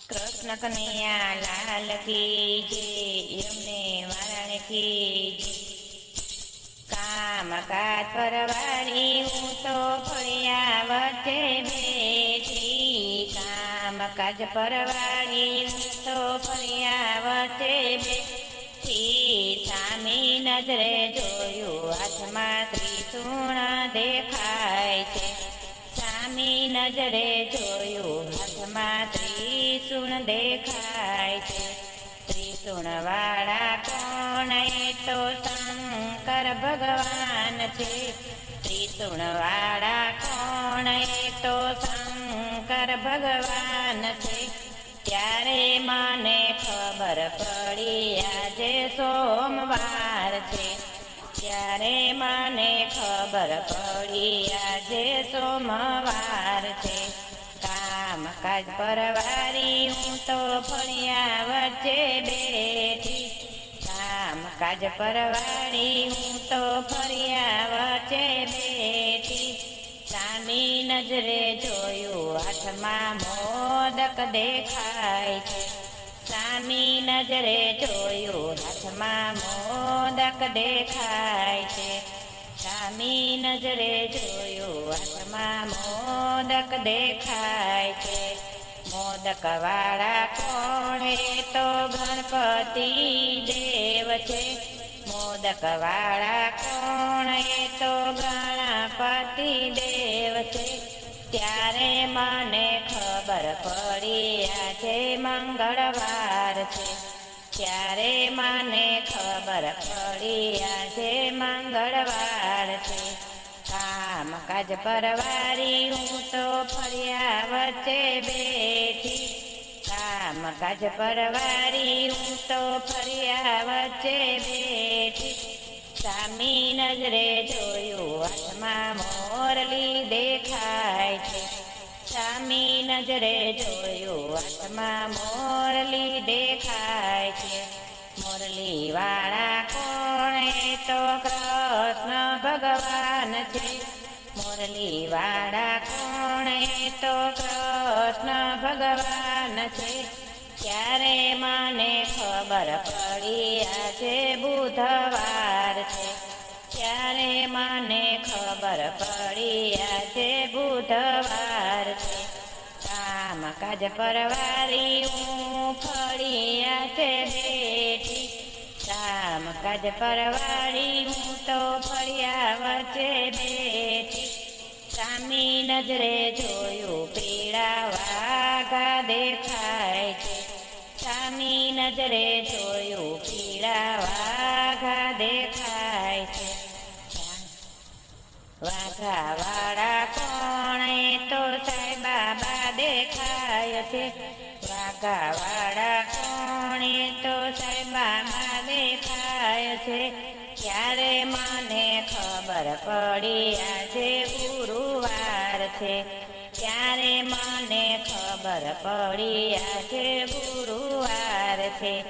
કૃષ્ણ કનૈયા લાલ કી જય, એમને વારાણે કી જય. કામ કાજ પરવારી હું તો ફળિયા વચ્ચે બેઠી. કામ કાજ પરવારી હું તો ફળિયા વચ્ચે બેઠી. સામી નજરે જોયું હાથમાં ત્રિશૂળ દેખાય છે. સામી નજરે જોયું હાથમાં ત્રિશૂળ દેખાય છે. ત્રિશૂળ વાળા કોણ? એ તો શંકર ભગવાન છે. ત્રિશૂળ વાળા કોણ? એ તો શંકર ભગવાન છે. ત્યારે મને ખબર પડી આજે સોમવાર છે. ત્યારે મને ખબર પડી આજે સોમવાર છે. કામ કાજ પરવારી હું તો ફળિયા વચ્ચે બેઠી. કામ કાજ પરવારી હું તો ફળિયા વચ્ચે બેઠી. સામી નજરે જોયું હાથમાં મોદક દેખાય છે. સામી નજરે જોયું હાથમાં મોદક દેખાય છે. સામી નજરે જોયું હાથમાં મોદક દેખાય છે. મોદક વાળા કોણ? એ તો ગણપતિ દેવ છે. મોદક વાળા કોણ? એ તો ગણપતિ દેવ છે. ત્યારે મને ખબર પડી આજે મંગળવાર છે. ત્યારે મને ખબર પડી આજે મંગળવાર છે. કામ કાજ પરવારી હું તો ફળિયા વચ્ચે બેઠી. કામ કાજ પરવારી હું તો ફળિયા વચ્ચે બેઠી. સામી નજરે જોયું હાથમાં મોરલી દેખાય છે. સામી નજરે જોયું હાથમાં મોરલી દેખાય છે. મોરલી વાળા કોણ? એ તો કૃષ્ણ ભગવાન છે. મોરલી વાળા કોણ? એ તો કૃષ્ણ ભગવાન છે. ત્યારે મને ખબર પડી આજે બુધવાર છે. ત્યારે મને ખબર પડી આજે બુધવાર છે. કામ કાજ પરવારી હું ફળિયા છે બેઠી. કામ કાજ પરવારી હું તો ફળિયા વચ્ચે બેઠી. સામી નજરે જોયું પીળા વાઘા દેખાય છે. સામી નજરે જોયું પીળા વાઘા દેખાય છે. વાઘા વાળા કોણ? એ તો સાંઈ બાબા દેખાય છે. વાઘા વાળા કોણ? એ તો સાંઈ બાબા દેખાય છે. ત્યારે મને ખબર પડી આજે ગુરુવાર છે. ત્યારે મને ખબર પડી આજે ગુરુવાર છે.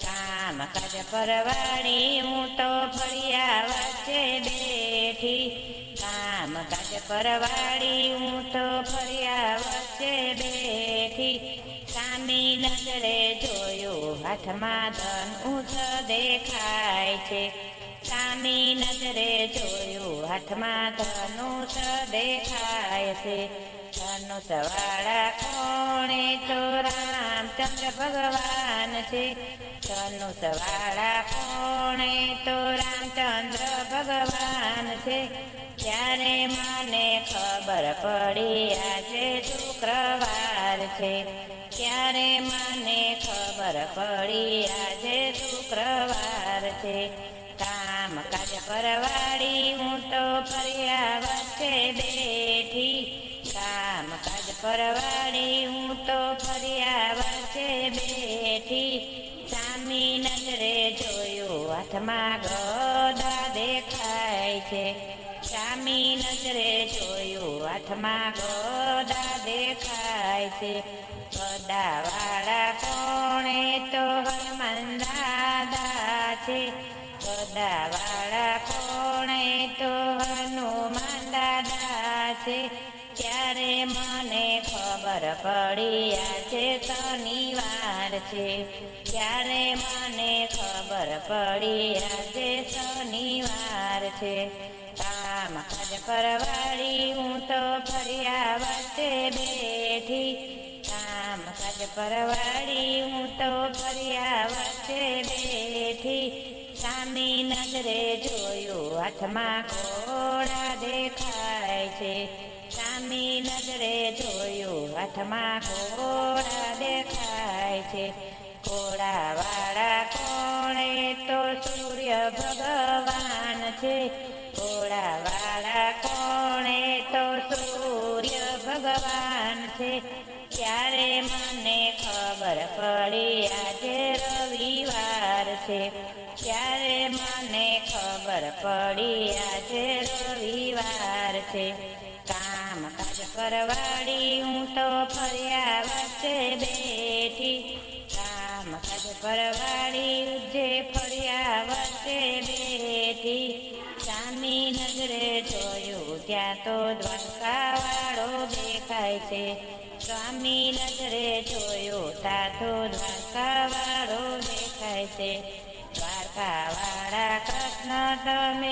કામ કાજ પરવારી હું તો ફળિયા વચ્ચે બેઠી. કામ કાજ પરવારી હું તો ફળિયા વચ્ચે બેઠી. સામી નજરે જોયું હાથમાં ધનુષ દેખાય છે. સામી નજરે જોયું હાથમાં ધનુષ દેખાય છે. ધનુષ વાળા કોણ? એ તો રામચંદ્ર ભગવાન છે. ધનુષ વાળા કોણ? એ તો રામચંદ્ર ભગવાન છે. ત્યારે મને ખબર પડી આજે શુક્રવાર છે. ત્યારે મને ખબર પડી આજે શુક્રવાર છે. કામ કાજ પરવારી હું તો ફળિયા વચ્ચે બેઠી. કામ કાજ પરવારી હું તો ફળિયા વચ્ચે બેઠી. સામી નજરે જોયું હાથમાં ગદા દેખાય છે. સામી નજરે જોયું હાથમાં ગદા દેખાય છે. ગદા વાળા કોણ? એ તો હનુમાન દાદા છે. ગદા વાળા કોણ? એ તો હનુમાન દાદા છે. ત્યારે મને ખબર પડી આજે શનિવાર છે. ત્યારે મને ખબર પડી આજે શનિવાર છે. કામ કાજ પરવાળી હું તો ફર્યા વચ્ચે બેઠી. કામ કાજ પરવાળી હું તો ફર્યા વચ્ચે બેઠી. સામી નજરે જોયું હાથમાં ઘોડા દેખાય છે. સામી નજરે જોયું હાથમાં ઘોડા દેખાય છે. ઘોડાવાળા કોણે તો સૂર્ય ભગવાન છે. ઘોડાવાળા કોણે તો સૂર્ય ભગવાન છે. ત્યારે મને ખબર પડી આજે રવિવાર છે. ત્યારે મને ખબર પડી આજે રવિવાર છે. કામ કાજ પરવાળી હું તો ફર્યા વચ્ચે બેઠી. કામ કાજ પરવાળી જે ફર્યા વચ્ચે બેઠી. સામી નજરે જોયું ત્યાં તો દ્વારકાવાળો દેખાય છે. સ્વામી નજરે જોયું ત્યાં તો દ્વારકાવાળો દેખાય છે. દ્વારકાવાળા કૃષ્ણ તમે